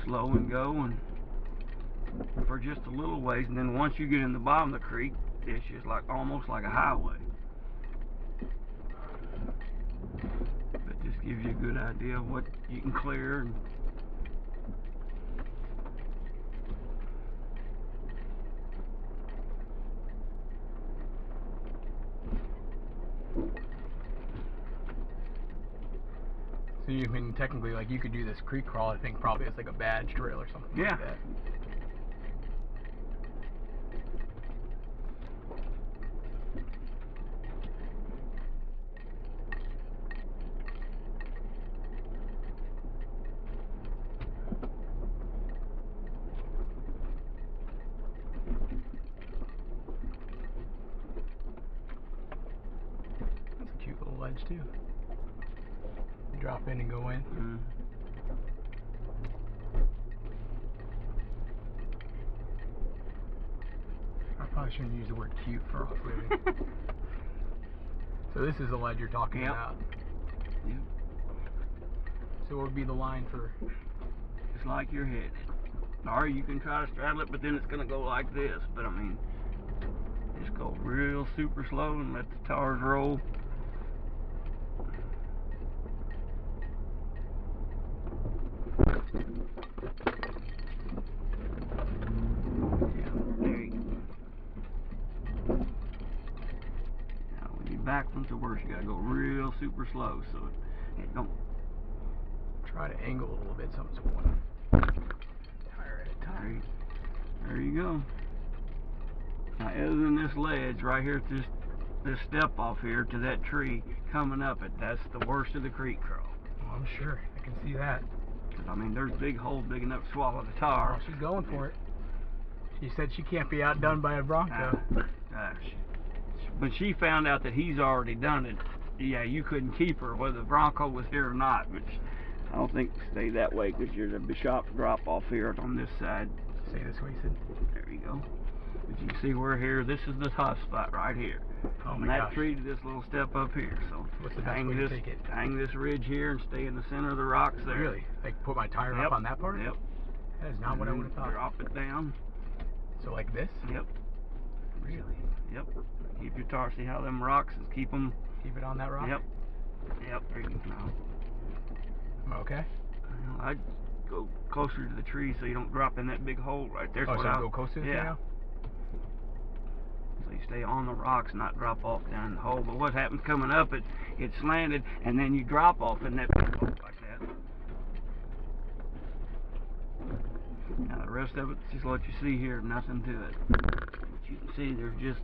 slow and go and for just a little ways, and then once you get in the bottom of the creek, it's just like almost like a highway. But just gives you a good idea of what you can clear. And so you mean technically, like, you could do this creek crawl, I think probably it's like a badge trail or something like that. That's a cute little ledge too. Drop in and go in. I probably shouldn't use the word cute for offroading. So this is the ledge you're talking about. Yep. So what would be the line for? It's like you're headed. Or you can try to straddle it, but then it's going to go like this. But I mean, just go real super slow and let the tires roll. Back from the worst, you gotta go real super slow so it don't. Try to angle a little bit, something's going on. Tire at a time. There you go. Now, other than this ledge right here, this step off here to that tree coming up it, that's the worst of the creek crawl. Oh, I'm sure. I can see that. I mean, there's big holes big enough to swallow the tar. Oh, she's going for it. She said she can't be outdone by a Bronco. But she found out that he's already done it. Yeah, you couldn't keep her whether the Bronco was here or not, which I don't think stay that way because there's a sharp drop off here on this side. Stay this way, Sid. There you go. But you can see we're here. This is the tough spot right here. Oh From my that gosh. tree to this little step up here. So what's the best way to take it? Hang this ridge here and stay in the center of the rocks there. Really? Like put my tire up on that part? Yep. That is not what I would have thought. Drop it down. So like this? Yep. Really? Yep. Keep your tar. See how them rocks is keep it on that rock? Yep. Yep. There you go. Am I okay? I'd go closer to the tree so you don't drop in that big hole right there. Oh, so go closer to the tree now? So you stay on the rocks, not drop off down in the hole. But what happens coming up, it's slanted, and then you drop off in that big hole like that. Now the rest of it, just what you see here, nothing to it. But you can see there's just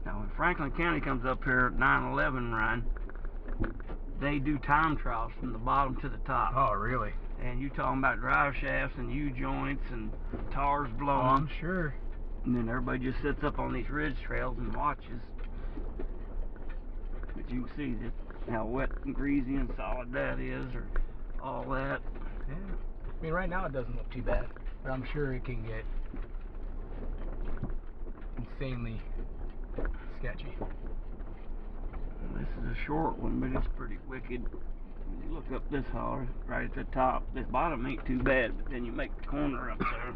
now when Franklin County comes up here, 9/11 run, they do time trials from the bottom to the top. Oh, really? And you talking about drive shafts and U-joints and tars blowing. Oh, I'm sure. And then everybody just sits up on these ridge trails and watches. But you can see just how wet and greasy and solid that is, or all that. Yeah. I mean, right now it doesn't look too bad, but I'm sure it can get insanely sketchy. This is a short one, but it's pretty wicked. When you look up this holler, right at the top, this bottom ain't too bad, but then you make the corner up there.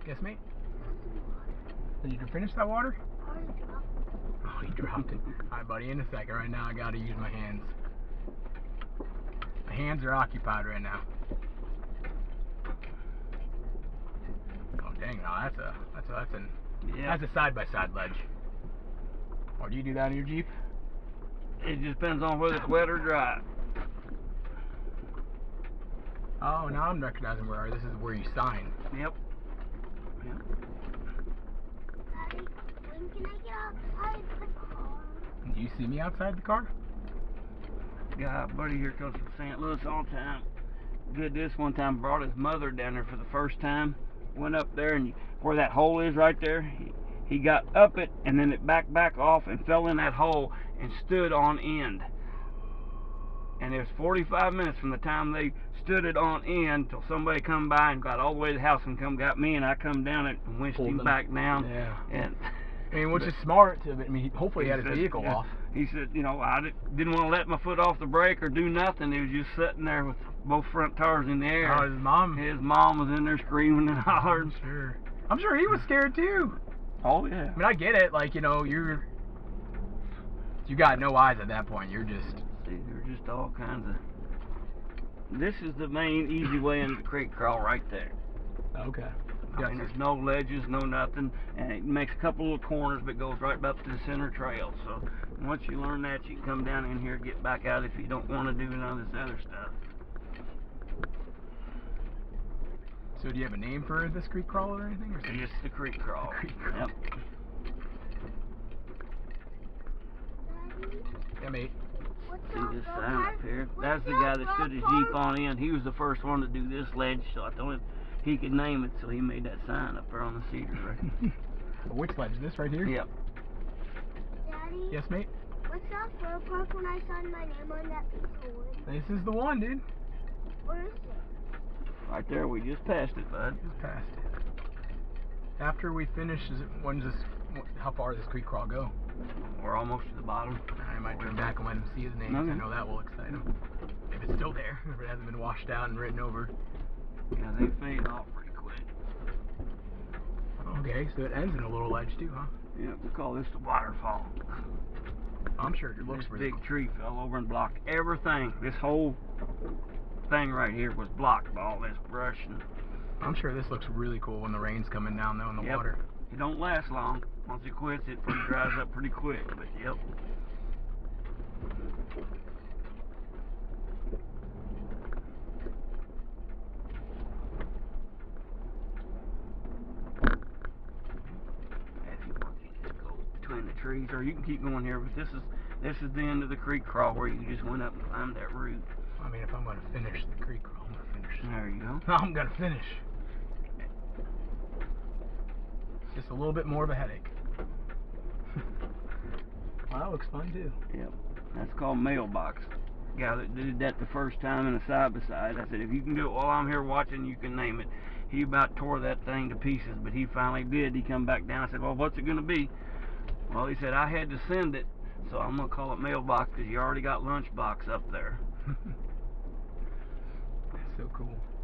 Yes, mate? Did you finish that water? Oh, he dropped it. Alright, buddy, in a second. Right now I gotta use my hands. My hands are occupied right now. Oh, dang, no, that's a side-by-side ledge. Or do you do that in your Jeep? It just depends on whether it's wet or dry. Oh, now I'm recognizing where this is where you sign. Yep. Yep. Daddy, when can I get outside the car? Do you see me outside the car? Yeah, buddy here comes from St. Louis all the time. Did this one time, brought his mother down there for the first time. Went up there, and where that hole is right there, he got up it, and then it back off and fell in that hole and stood on end. And it was 45 minutes from the time they stood it on end till somebody come by and got all the way to the house and come got me, and I come down it and winched him back down. Yeah. And I mean, which is smart. I mean, hopefully he had his said, vehicle yeah, off. He said, you know, I didn't want to let my foot off the brake or do nothing. He was just sitting there with both front tires in the air. Oh, his mom. His mom was in there screaming and hollering. I'm sure he was scared too. Oh yeah. I mean, I get it. Like, you know, you got no eyes at that point. You're just. See, there's just all kinds of. This is the main easy way into the creek crawl right there. Okay. I mean, there's no ledges, no nothing, and it makes a couple little corners, but goes right up to the center trail. So once you learn that, you can come down in here, get back out if you don't want to do none of this other stuff. So do you have a name for this creek crawl or anything? Or It's just the creek crawl. The creek crawl. Yep. Daddy, Yeah, mate. what's See up, this bro? sign up here? That's the guy that stood his Jeep on end. He was the first one to do this ledge, so I told him he could name it, so he made that sign up there on the cedars, right? Which ledge? This right here? Yep. Daddy, Yes, mate. what's that road park when I signed my name on that piece of wood? This is the one, dude. Where is it? Right there, we just passed it, bud. Just past it. After we finish, how far does this creek crawl go? We're almost to the bottom. I might turn back and let him see his name. Okay. I know that will excite him. If it's still there, if it hasn't been washed out and written over. Yeah, they fade off pretty quick. Okay, so it ends in a little ledge too, huh? Yeah, we call this the waterfall. I'm sure it looks This really big tree fell over and blocked everything. This whole thing right here was blocked by all this brush. And I'm sure this looks really cool when the rain's coming down though in the Yep. water. it don't last long. Once it quits, it dries up pretty quick. But yep. If you want, you just go between the trees, or you can keep going here. But this is the end of the creek crawl where you just went up and climbed that route. I mean, if I'm going to finish the creek crawl, I'm going to finish. There you go. I'm going to finish. Just a little bit more of a headache. Well, that looks fun too. Yep. That's called mailbox. Guy that did that the first time in a side-by-side. I said, if you can do it while I'm here watching, you can name it. He about tore that thing to pieces, but he finally did. He come back down. I said, well, what's it going to be? Well, he said, I had to send it, so I'm going to call it mailbox because you already got lunchbox up there. That's so cool.